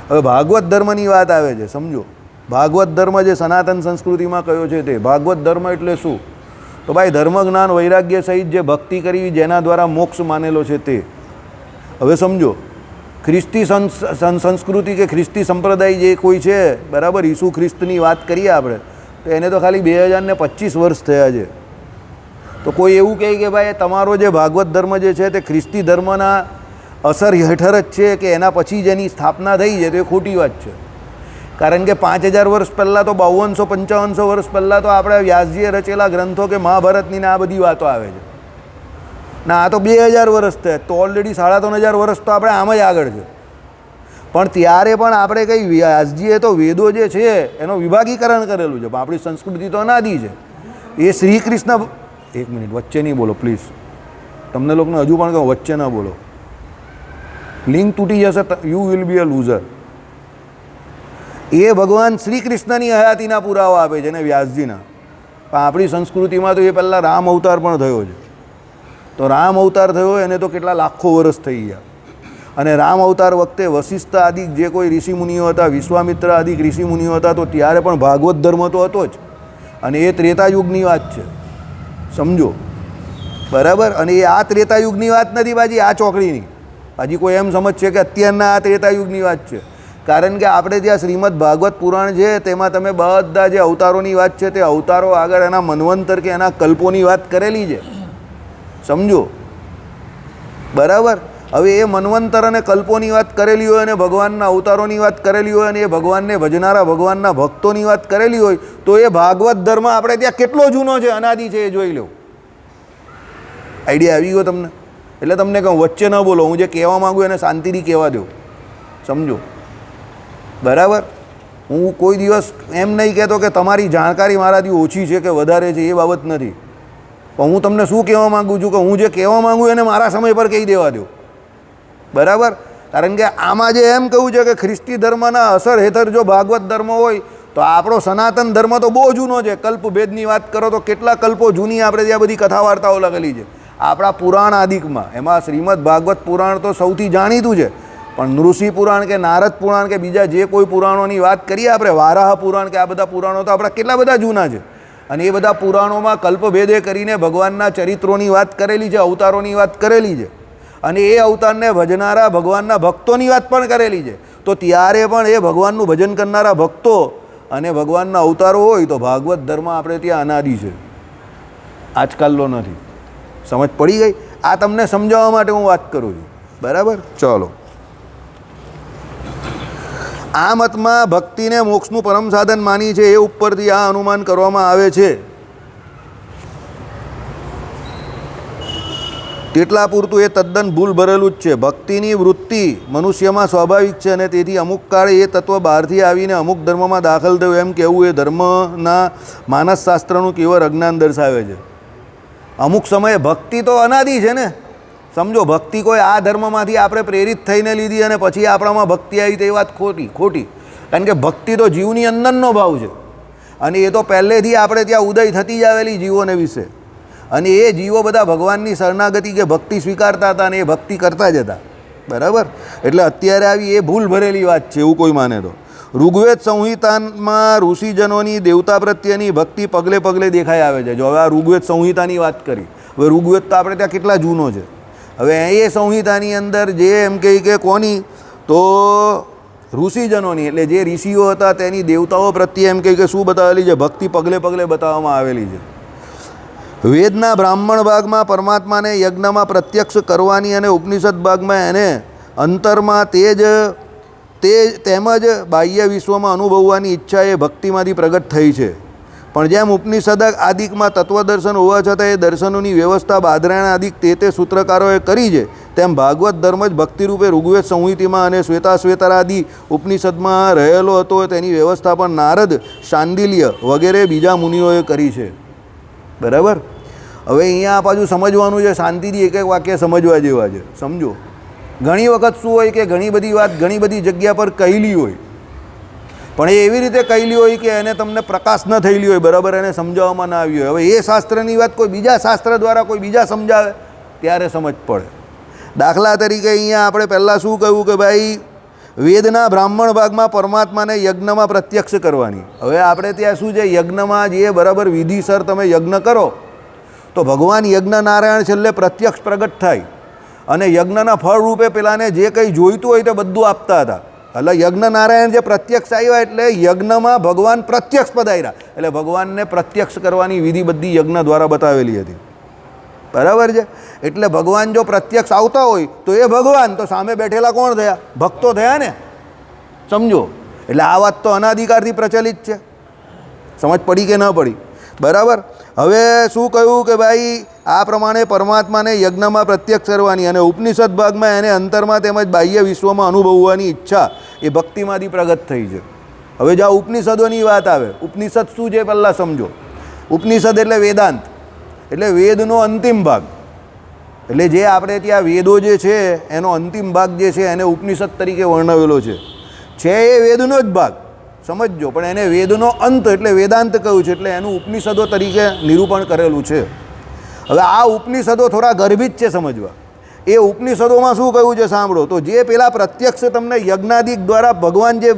હવે ભાગવત ધર્મની વાત આવે છે, સમજો. ભાગવત ધર્મ જે સનાતન સંસ્કૃતિમાં કયો છે તે ભાગવત ધર્મ એટલે શું? તો ભાઈ ધર્મ, જ્ઞાન, વૈરાગ્ય સહિત જે ભક્તિ કરવી જેના દ્વારા મોક્ષ માનેલો છે તે. હવે સમજો, ખ્રિસ્તી સંસ્કૃતિ કે ખ્રિસ્તી સંપ્રદાય જે કોઈ છે, બરાબર, ઈસુ ખ્રિસ્તની વાત કરીએ આપણે, તો એને તો ખાલી 2025 વર્ષ થયા છે. તો કોઈ એવું કહે કે ભાઈ તમારો જે ભાગવત ધર્મ જે છે તે ખ્રિસ્તી ધર્મના અસર હેઠળ જ છે કે એના પછી જેની સ્થાપના થઈ છે, તો એ ખોટી વાત છે. કારણ કે 5000 વર્ષ પહેલાં તો 5200-5500 વર્ષ પહેલાં તો આપણે વ્યાસજીએ રચેલા ગ્રંથો કે મહાભારતની ને આ બધી વાતો આવે છે. ના, આ તો 2000 વર્ષ થયા, તો ઓલરેડી 3500 વર્ષ તો આપણે આમ જ આગળ છે. પણ ત્યારે પણ આપણે કંઈ વ્યાસજીએ તો વેદો જે છે એનો વિભાગીકરણ કરેલું છે. આપણી સંસ્કૃતિ તો અનાદિ છે. એ શ્રી કૃષ્ણ, એક મિનિટ, વચ્ચે નહીં બોલો પ્લીઝ. તમને લોકોને હજુ પણ કહું, વચ્ચે ના બોલો. લિંક તૂટી જશે, you will be a loser. એ ભગવાન શ્રી કૃષ્ણની હયાતીના પુરાવા આપે છે ને વ્યાસજીના. પણ આપણી સંસ્કૃતિમાં તો એ પહેલાં રામ અવતાર પણ થયો છે. તો રામ અવતાર થયો એને તો કેટલા લાખો વર્ષ થઈ ગયા. અને રામ અવતાર વખતે વશિષ્ઠ આદિ જે કોઈ ઋષિમુનિઓ હતા, વિશ્વામિત્ર આદિ ઋષિમુનિઓ હતા, તો ત્યારે પણ ભાગવત ધર્મ તો હતો જ. અને એ ત્રેતાયુગની વાત છે, સમજો. બરાબર. અને એ આ ત્રેતાયુગની વાત નથી બાજી, આ ચોકડીની. હજી કોઈ એમ સમજશે કે અત્યારના આ ત્રેતાયુગની વાત છે. કારણ કે આપણે ત્યાં શ્રીમદ ભાગવત પુરાણ છે, તેમાં તમે બધા જે અવતારોની વાત છે તે અવતારો આગળ એના મન્વંતર કે એના કલ્પોની વાત કરેલી છે, સમજો. બરાબર. હવે એ મન્વંતર અને કલ્પોની વાત કરેલી હોય અને ભગવાનના અવતારોની વાત કરેલી હોય અને એ ભગવાનને ભજનારા ભગવાનના ભક્તોની વાત કરેલી હોય, તો એ ભાગવત ધર્મ આપણે ત્યાં કેટલો જૂનો છે, અનાદિ છે, એ જોઈ લો. આઈડિયા આવી ગયો તમને? એટલે તમને કહું, વચ્ચે ન બોલો. હું જે કહેવા માગું એને શાંતિથી કહેવા દો, સમજો. બરાબર. હું કોઈ દિવસ એમ નહીં કહેતો કે તમારી જાણકારી મારાથી ઓછી છે કે વધારે છે, એ બાબત નથી. પણ હું તમને શું કહેવા માગું છું કે હું જે કહેવા માગું એને મારા સમય પર કહી દેવા દો. બરાબર. કારણ કે આમાં જે એમ કહ્યું છે કે ખ્રિસ્તી ધર્મના અસર હેઠળ જો ભાગવત ધર્મ હોય, તો આપણો સનાતન ધર્મ તો બહુ જૂનો છે. કલ્પભેદની વાત કરો તો કેટલા કલ્પો જૂની આપણે ત્યાં બધી કથા વાર્તાઓ લખેલી છે આપણા પુરાણ આદિકમાં. એમાં શ્રીમદ ભાગવત પુરાણ તો સૌથી જાણીતું છે, પણ નૃષિ પુરાણ કે નારદ પુરાણ કે બીજા જે કોઈ પુરાણોની વાત કરીએ આપણે, વારાહ પુરાણ કે આ બધા પુરાણો તો આપણા કેટલા બધા જૂના છે. અને એ બધા પુરાણોમાં કલ્પભેદે કરીને ભગવાનના ચરિત્રોની વાત કરેલી છે, અવતારોની વાત કરેલી છે. અને એ અવતારને ભજનારા ભગવાનના ભક્તોની વાત પણ કરેલી છે. તો ત્યારે પણ એ ભગવાનનું ભજન કરનારા ભક્તો અને ભગવાનના અવતારો હોય, તો ભાગવત ધર્મ આપણે ત્યાં અનાદિ છે, આજકાલનો નથી. સમજ પડી ગઈ? આ તમને સમજાવવા માટે હું વાત કરું છું. બરાબર. ચાલો. આ મતમાં ભક્તિને મોક્ષનું પરમ સાધન માની છે, એ ઉપરથી આ અનુમાન કરવામાં આવે છે. તેટલા પૂરતું એ તદ્દન ભૂલ ભરેલું જ છે. ભક્તિની વૃત્તિ મનુષ્યમાં સ્વાભાવિક છે અને તેથી અમુક કાળે એ તત્વ બહારથી આવીને અમુક ધર્મમાં દાખલ થયું એમ કહેવું એ ધર્મના માનસશાસ્ત્રનું કેવળ અજ્ઞાન દર્શાવે છે. અમુક સમયે ભક્તિ તો અનાદિ છે ને, સમજો. ભક્તિ કોઈ આ ધર્મમાંથી આપણે પ્રેરિત થઈને લીધી અને પછી આપણામાં ભક્તિ આવી, તે વાત ખોટી. કારણ કે ભક્તિ તો જીવની અંદરનો ભાવ છે અને એ તો પહેલેથી આપણે ત્યાં ઉદય થતી જ આવેલી જીવોને વિશે. અને એ જીવો બધા ભગવાનની શરણાગતિ કે ભક્તિ સ્વીકારતા હતા અને એ ભક્તિ કરતા જ હતા. બરાબર? એટલે અત્યારે આવી એ ભૂલ ભરેલી વાત છે એવું કોઈ માને તો. ઋગ્વેદ સંહિતામાં ઋષિજનોની દેવતા પ્રત્યેની ભક્તિ પગલે પગલે દેખાઈ આવે છે. જો હવે આ ઋગ્વેદ સંહિતાની વાત કરી, હવે ઋગ્વેદ તો આપણે ત્યાં કેટલા જૂનો છે. હવે એ સંહિતાની અંદર જે એમ કહે કે કોની, તો ઋષિજનોની, એટલે જે ઋષિઓ હતા તેની દેવતાઓ પ્રત્યે એમ કહે કે શું બતાવેલી છે? ભક્તિ પગલે પગલે બતાવવામાં આવેલી છે. વેદના બ્રાહ્મણ ભાગમાં પરમાત્માને યજ્ઞમાં પ્રત્યક્ષ કરવાની અને ઉપનિષદ ભાગમાં એને અંતરમાં તેમજ બાહ્ય વિશ્વમાં અનુભવવાની ઈચ્છા એ ભક્તિમાંથી પ્રગટ થઈ છે. પણ જેમ ઉપનિષદ આદિકમાં તત્વદર્શન હોવા છતાં એ દર્શનોની વ્યવસ્થા બાદરાયણ આદિક તે સૂત્રકારોએ કરી છે, તેમ ભાગવત ધર્મ જ ભક્તિરૂપે ઋગ્વેદ સંહિતામાં અને શ્વેતાશ્વેતરાદિ ઉપનિષદમાં રહેલો હતો. તેની વ્યવસ્થા પણ નારદ, શાંડિલ્ય વગેરે બીજા મુનિઓએ કરી છે. બરાબર? હવે અહીંયા પાછું સમજવાનું છે, શાંતિથી એક એક વાક્ય સમજવા જેવા છે. સમજો, ઘણી વખત શું હોય કે ઘણી બધી વાત ઘણી બધી જગ્યા પર કહેલી હોય, પણ એ એવી રીતે કહેલી હોય કે એને તમને પ્રકાશ ન થયેલી હોય, બરાબર, એને સમજાવવામાં ના આવી હોય. હવે એ શાસ્ત્રની વાત કોઈ બીજા શાસ્ત્ર દ્વારા કોઈ બીજા સમજાવે ત્યારે સમજ પડે. દાખલા તરીકે અહીંયા આપણે પહેલાં શું કહ્યું કે ભાઈ વેદના બ્રાહ્મણ ભાગમાં પરમાત્માને યજ્ઞમાં પ્રત્યક્ષ કરવાની. હવે આપણે ત્યાં શું છે, યજ્ઞમાં જે બરાબર વિધિસર તમે યજ્ઞ કરો તો ભગવાન યજ્ઞ નારાયણ છેલ્લે પ્રત્યક્ષ પ્રગટ થાય અને યજ્ઞના ફળ રૂપે પેલાને જે કંઈ જોઈતું હોય તે બધું આપતા હતા. એટલે યજ્ઞ નારાયણ જે પ્રત્યક્ષ આવ્યા એટલે યજ્ઞમાં ભગવાન પ્રત્યક્ષ પધાર્યા, એટલે ભગવાનને પ્રત્યક્ષ કરવાની વિધિ બધી યજ્ઞ દ્વારા બતાવેલી હતી. બરાબર છે? એટલે ભગવાન જો પ્રત્યક્ષ આવતા હોય તો એ ભગવાન, તો સામે બેઠેલા કોણ થયા? ભક્તો થયા ને. સમજો, એટલે આ વાત તો અનાધિકારથી પ્રચલિત છે. સમજ પડી કે ન પડી? બરાબર. હવે શું કહ્યું કે ભાઈ આ પ્રમાણે પરમાત્માને યજ્ઞમાં પ્રત્યક્ષ કરવાની અને ઉપનિષદ ભાગમાં એને અંતરમાં તેમજ બાહ્ય વિશ્વમાં અનુભવવાની ઈચ્છા એ ભક્તિમાંથી પ્રગટ થઈ છે. હવે જ્યાં ઉપનિષદોની વાત આવે, ઉપનિષદ શું છે પહેલાં સમજો. ઉપનિષદ એટલે વેદાંત, એટલે વેદનો અંતિમ ભાગ. એટલે જે આપણે ત્યાં વેદો જે છે એનો અંતિમ ભાગ જે છે એને ઉપનિષદ તરીકે વર્ણવેલો છે એ વેદનો જ ભાગ. સમજજો, પણ એને વેદનો અંત એટલે વેદાંત કહ્યું છે, એટલે એનું ઉપનિષદો તરીકે નિરૂપણ કરેલું છે. હવે આ ઉપનિષદો થોડા ગર્ભિત છે સમજવા. એ ઉપનિષદોમાં શું કહ્યું છે સાંભળો. તો જે પેલા પ્રત્યક્ષ તમને યજ્ઞાદિક દ્વારા ભગવાન જે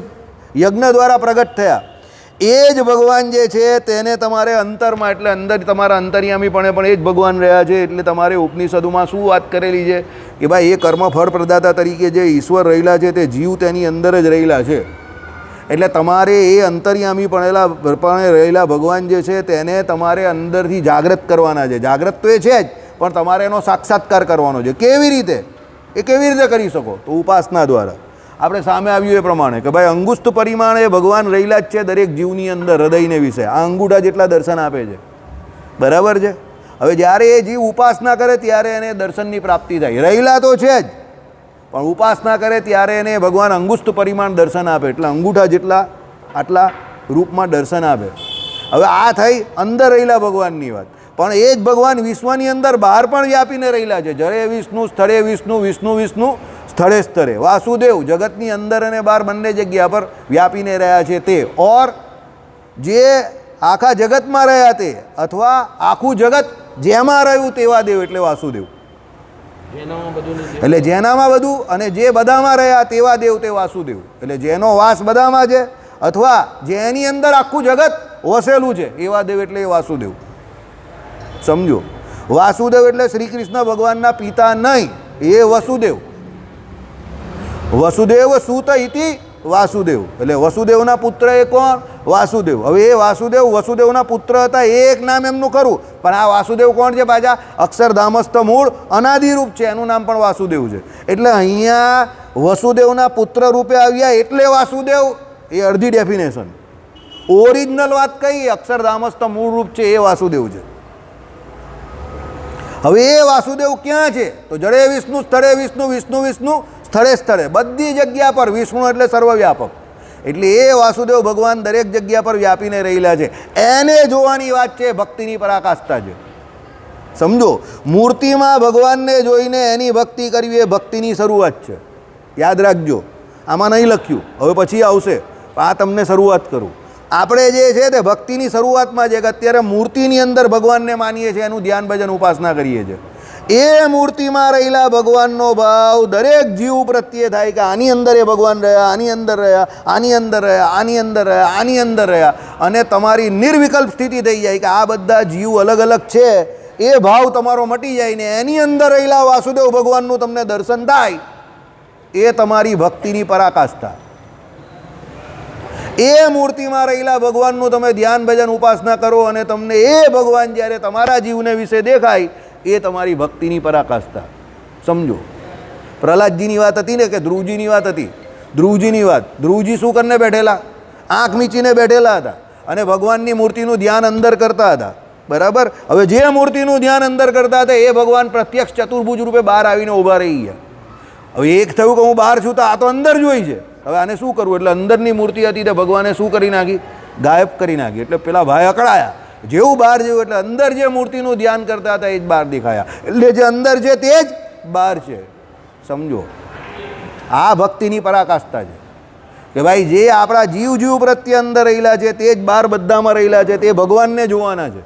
યજ્ઞ દ્વારા પ્રગટ થયા એ જ ભગવાન જે છે તેને તમારે અંતરમાં, એટલે અંદર તમારા અંતર્યામીપણે પણ એ જ ભગવાન રહ્યા છે. એટલે તમારે ઉપનિષદોમાં શું વાત કરેલી છે કે ભાઈ એ કર્મફળ પ્રદાતા તરીકે જે ઈશ્વર રહેલા છે તે જીવ તેની અંદર જ રહેલા છે. એટલે તમારે એ અંતર્યામી પણ રહેલા ભગવાન જે છે તેને તમારે અંદરથી જાગૃત કરવાના છે. જાગૃત તો એ છે જ, પણ તમારે એનો સાક્ષાત્કાર કરવાનો છે. કેવી રીતે? એ કેવી રીતે કરી શકો? તો ઉપાસના દ્વારા. આપણે સામે આવ્યું એ પ્રમાણે કે ભાઈ અંગુષ્ઠ પરિમાણે ભગવાન રહેલા જ છે દરેક જીવની અંદર, હૃદયને વિશે. આ અંગૂઠા જેટલા દર્શન આપે છે. બરાબર છે? હવે જ્યારે એ જીવ ઉપાસના કરે ત્યારે એને દર્શનની પ્રાપ્તિ થાય. રહેલા તો છે જ, પણ ઉપાસના કરે ત્યારે એને ભગવાન અંગુષ્ઠ પરિમાણ દર્શન આપે, એટલે અંગૂઠા જેટલા આટલા રૂપમાં દર્શન આપે. હવે આ થઈ અંદર રહેલા ભગવાનની વાત, પણ એ જ ભગવાન વિશ્વની અંદર બહાર પણ વ્યાપીને રહેલા છે. જરે વિષ્ણુ સ્થળે વિષ્ણુ, વિષ્ણુ વિષ્ણુ સ્થળે સ્થળે. વાસુદેવ જગતની અંદર અને બહાર બંને જગ્યા પર વ્યાપીને રહ્યા છે તે. ઓર જે આખા જગતમાં રહ્યા તે, અથવા આખું જગત જેમાં રહ્યું તેવા દેવ એટલે વાસુદેવ. એટલે જેનામાં બધું અને જે બધામાં રહ્યા તેવા દેવ તે વાસુદેવ. એટલે જેનો વાસ બધામાં છે અથવા જેની અંદર આખું જગત વસેલું છે એવા દેવ એટલે એ વાસુદેવ. સમજો, વાસુદેવ એટલે શ્રી કૃષ્ણ ભગવાનના પિતા નહીં, એ વસુદેવ. વસુદેવ સૂત ઇતિ વાસુદેવ, એટલે વસુદેવના પુત્ર એ કોણ? વાસુદેવ. હવે એ વાસુદેવ વસુદેવના પુત્ર હતા, એ એક નામ એમનું ખરું, પણ આ વાસુદેવ કોણ છે પાછા? અક્ષરધામસ્થ મૂળ અનાદિરૂપ છે, એનું નામ પણ વાસુદેવ છે. એટલે અહીંયા વસુદેવના પુત્ર રૂપે આવ્યા એટલે વાસુદેવ, એ અડધી ડેફિનેશન. ઓરિજિનલ વાત કઈ? અક્ષરધામસ્થ મૂળ રૂપ છે એ વાસુદેવ છે. હવે એ વાસુદેવ ક્યાં છે? તો જડે વિષ્ણુ સ્થળે વિષ્ણુ, વિષ્ણુ વિષ્ણુ સ્થળે સ્થળે, બધી જગ્યા પર. વિષ્ણુ એટલે સર્વવ્યાપક. એટલે એ વાસુદેવ ભગવાન દરેક જગ્યા પર વ્યાપીને રહેલા છે. એને જોવાની વાત છે, ભક્તિની પરાકાષ્ઠા છે. સમજો, મૂર્તિમાં ભગવાનને જોઈને એની ભક્તિ કરવી એ ભક્તિની શરૂઆત છે. યાદ રાખજો, આમાં નહીં લખ્યું, હવે પછી આવશે, આ તમને શરૂઆત કરું. આપણે જે છે તે ભક્તિની શરૂઆતમાં છે કે અત્યારે મૂર્તિની અંદર ભગવાનને માનીએ છીએ, એનું ધ્યાન ભજન ઉપાસના કરીએ છીએ. એ મૂર્તિમાં રહેલા ભગવાનનો ભાવ દરેક જીવ પ્રત્યે થાય કે આની અંદર એ ભગવાન રહ્યા, આની અંદર રહ્યા, આની અંદર રહ્યા, આની અંદર રહ્યા, આની અંદર રહ્યા, અને તમારી નિર્વિકલ્પ સ્થિતિ થઈ જાય કે આ બધા જીવ અલગ અલગ છે. એ ભાવ તમારો મટી જાય ને એની અંદર રહેલા વાસુદેવ ભગવાનનું તમને દર્શન થાય. એ તમારી ભક્તિની પરાકાષ્ઠા. એ મૂર્તિમાં રહેલા ભગવાનનું તમે ધ્યાન ભજન ઉપાસના કરો અને તમને એ ભગવાન જ્યારે તમારા જીવને વિશે દેખાય, એ તમારી ભક્તિની પરાકાષ્ઠા. સમજો, પ્રહલાદજીની વાત હતી ને, કે ધ્રુવજીની વાત હતી. ધ્રુવજીની વાત, ધ્રુવજી શું કરીને બેઠેલા? આંખ મીચીને બેઠેલા હતા અને ભગવાનની મૂર્તિનું ધ્યાન અંદર કરતા હતા. બરાબર. હવે જે મૂર્તિનું ધ્યાન અંદર કરતા હતા એ ભગવાન પ્રત્યક્ષ ચતુર્ભુજ રૂપે બહાર આવીને ઊભા રહી ગયા. હવે એક થયું કે હું બહાર છું તો આ તો અંદર જોઈ છે, હવે આને શું કરવું? એટલે અંદરની મૂર્તિ હતી તે ભગવાને શું કરી નાખી? ગાયબ કરી નાખી. એટલે પેલા ભાઈ અકળાયા. જેવું બહાર જેવું એટલે અંદર જે મૂર્તિનું ધ્યાન કરતા હતા એ જ બહાર દેખાયા. એટલે જે અંદર છે તે જ બહાર છે. સમજો, આ ભક્તિની પરાકાષ્ઠા છે કે ભાઈ જે આપણા જીવ પ્રત્યે અંદર રહેલા છે તે જ બહાર બધામાં રહેલા છે. તે ભગવાનને જોવાના છે,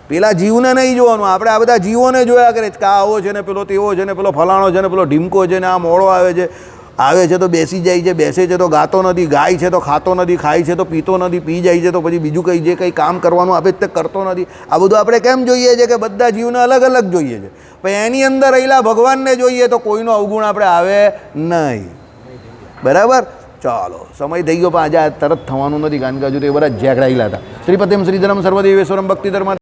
પેલા જીવને નહીં જોવાનું. આપણે આ બધા જીવોને જોયા કરે કે આ આવો છે ને પેલો તેવો છે ને પેલો ફલાણો છે ને પેલો ઢીમકો છે ને આ મોડો આવે છે તો બેસી જાય છે, બેસે છે તો ગાતો નથી, ગાય છે તો ખાતો નથી, ખાય છે તો પીતો નથી, પી જાય છે તો પછી બીજું કંઈ જે કંઈ કામ કરવાનું આપે તે કરતો નથી. આ બધું આપણે કેમ જોઈએ છે? કે બધા જીવને અલગ અલગ જોઈએ છે. પણ એની અંદર રહેલા ભગવાનને જોઈએ તો કોઈનો અવગુણ આપણે આવે નહીં. બરાબર. ચાલો, સમય થઈ ગયો પણ આજે તરત થવાનું નથી, કારણ કે હજુ તો એ બધા ઝેકડાયેલા હતા. શ્રીપતિમ શ્રીધરમ સર્વદેવેશ્વરમ ભક્તિ ધર્મ